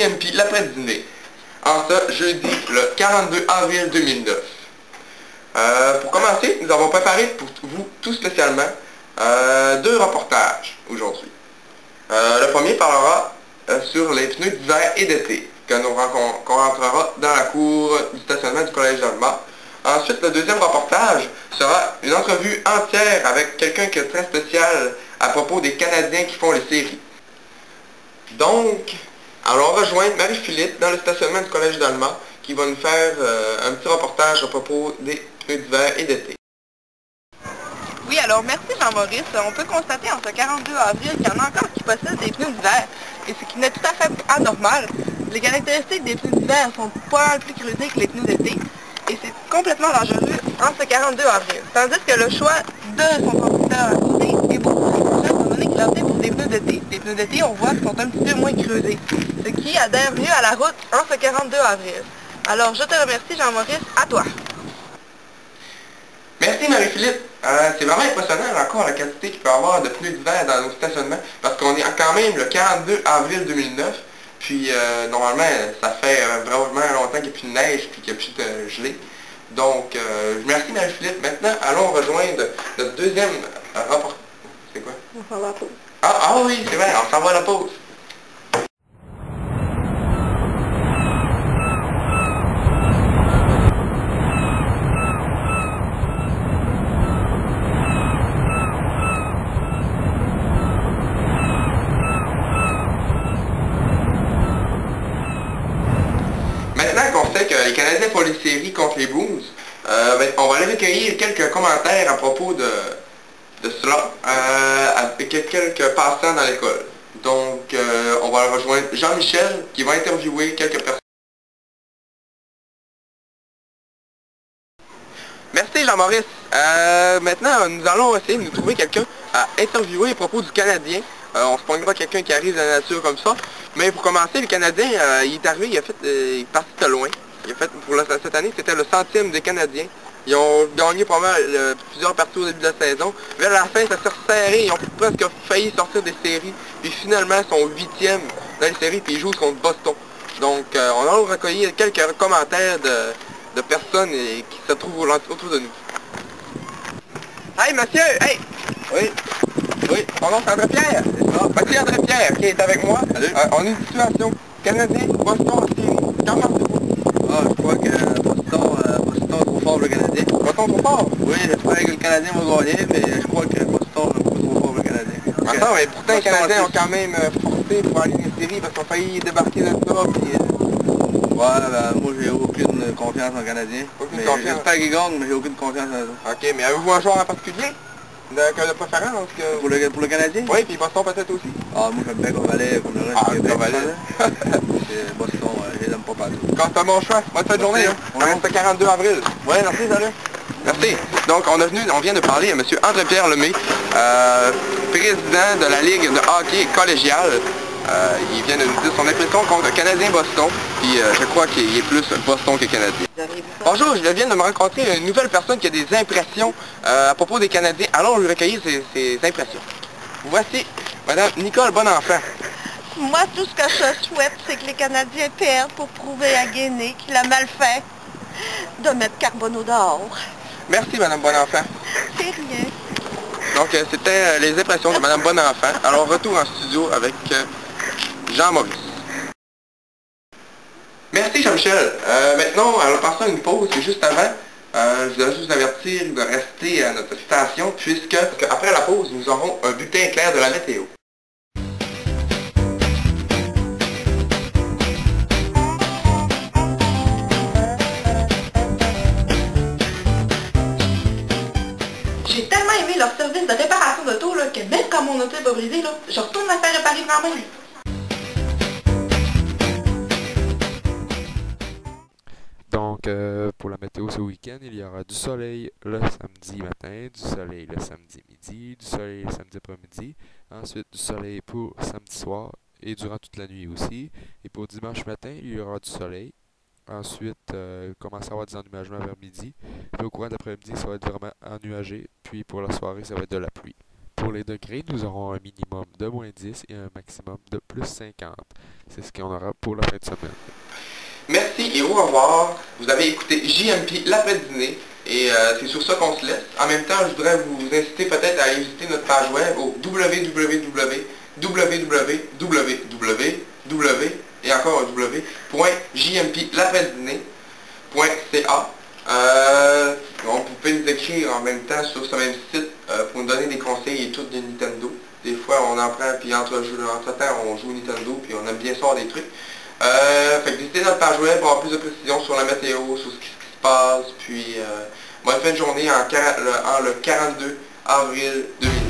CMP l'après-dîner. En ce jeudi, le 42 avril 2009. Pour commencer, nous avons préparé pour vous tout spécialement deux reportages aujourd'hui. Le premier parlera sur les pneus d'hiver et d'été qu'on rentrera dans la cour du stationnement du Collège d'Alma. Ensuite, le deuxième reportage sera une entrevue entière avec quelqu'un qui est très spécial à propos des Canadiens qui font les séries. Donc, allons rejoindre Marie-Philippe dans le stationnement du Collège d'Alma qui va nous faire un petit reportage à propos des pneus d'hiver et d'été. Oui, alors merci Jean-Maurice. On peut constater en ce 42 avril qu'il y en a encore qui possèdent des pneus d'hiver, et ce qui n'est tout à fait anormal. Les caractéristiques des pneus d'hiver sont pas mal plus creusées que les pneus d'été, et c'est complètement dangereux en ce 42 avril. Tandis que le choix de son constructeur à côté est beaucoup plus proche, étant donné qu'il a opté pour des pneus d'été. Les pneus d'été, on voit, sont un petit peu moins creusés, ce qui adhère mieux à la route en ce 42 avril. Alors, je te remercie Jean-Maurice, à toi. Merci Marie-Philippe. C'est vraiment impressionnant encore la quantité qu'il peut y avoir de pneus d'hiver dans nos stationnements, parce qu'on est quand même le 42 avril 2009, puis normalement ça fait vraiment longtemps qu'il n'y a plus de neige et qu'il n'y a plus de gelée. Donc merci Marie-Philippe. Maintenant allons rejoindre notre deuxième rapport. C'est quoi? On s'en va à la pause. Ah oui, c'est vrai, on s'en va à la pause. Maintenant qu'on sait que les Canadiens font les séries contre les Blues, on va aller recueillir quelques commentaires à propos de cela avec quelques passants dans l'école. Donc, on va rejoindre Jean-Michel qui va interviewer quelques personnes. Merci Jean-Maurice. Maintenant, nous allons essayer de nous trouver quelqu'un à interviewer à propos du Canadien. On se pognera quelqu'un qui arrive de la nature comme ça. Mais pour commencer, le Canadien, il est arrivé, il est parti de loin. Cette année, c'était le 100e des Canadiens. Ils ont gagné pas mal, plusieurs parties au début de la saison. Vers la fin, ça s'est resserré. Ils ont presque failli sortir des séries. Puis finalement, ils sont 8e dans les séries, puis ils jouent contre Boston. Donc, on a recueilli quelques commentaires de personnes qui se trouvent autour de nous. Hey, monsieur! Hey! Oui? Oui, mon nom c'est André Pierre. Mathieu André Pierre qui est avec moi. On a une situation. Canadien, Boston en série. Qu'en pensez-vous? Je crois que Boston est trop fort pour le Canadien. Boston trop fort? Oui, j'espère que le Canadien va gagner, mais je crois que Boston est beaucoup trop fort pour le Canadien. Attends, mais pourtant les Canadiens ont quand même forcé pour aller dans les séries parce qu'ils ont failli débarquer de ça. Moi j'ai aucune confiance en Canadien. J'espère qu'ils gagnent, mais j'ai aucune confiance en eux. Ok, mais avez-vous un joueur en particulier? De préférence que... Pour le Canadien? Oui, puis Boston peut-être aussi. Moi j'aime bien Corvalet, comme le reste du Québec. Boston, je les aime pas partout. Quand c'est un bon choix. Bonne fin de journée, hein. On reste le 42 avril. Ouais, merci, salut. Merci. Donc, on vient de parler à M. André-Pierre Lemay, président de la Ligue de hockey collégial. Il vient de nous dire son impression contre Canadien-Boston, puis je crois qu'il est plus Boston que Canadien. Bonjour, je viens de me rencontrer une nouvelle personne qui a des impressions à propos des Canadiens. Allons lui recueillir ses impressions. Voici Madame Nicole Bonenfant. Moi, tout ce que je souhaite, c'est que les Canadiens perdent pour prouver à Guéné qu'il a mal fait de mettre Carbonneau dehors. Merci Madame Bonenfant. C'est rien. Donc, c'était les impressions de Madame Bonenfant. Alors, retour en studio avec Jean-Maurice. Merci Jean-Michel. Maintenant, alors passons à une pause, et juste avant, je voudrais juste vous avertir de rester à notre station, puisque après la pause, nous aurons un bulletin clair de la météo. J'ai tellement aimé leur service de réparation d'auto que même quand mon auto est pas brisée, je retourne la faire réparer moi-même. Donc, pour la météo ce week-end, il y aura du soleil le samedi matin, du soleil le samedi midi, du soleil le samedi après-midi, ensuite du soleil pour samedi soir et durant toute la nuit aussi. Et pour dimanche matin, il y aura du soleil. Ensuite, commence à avoir des ennuagements vers midi. Puis au courant de l'après-midi, ça va être vraiment ennuagé. Puis pour la soirée, ça va être de la pluie. Pour les degrés, nous aurons un minimum de -10 et un maximum de +50. C'est ce qu'on aura pour la fin de semaine. Merci et au revoir. Vous avez écouté JMP l'après-dîner et c'est sur ça qu'on se laisse. En même temps, je voudrais vous inciter peut-être à aller visiter notre page web au www et encore un w.jmplaprès-dîner.ca. Donc vous pouvez nous écrire en même temps sur ce même site pour nous donner des conseils et tout de Nintendo. Des fois on en prend puis entre-temps on joue Nintendo puis on aime bien sortir des trucs. Fait que visitez notre page web pour avoir plus de précisions sur la météo, sur ce qui se passe, puis bonne fin de journée le 42 avril 2020.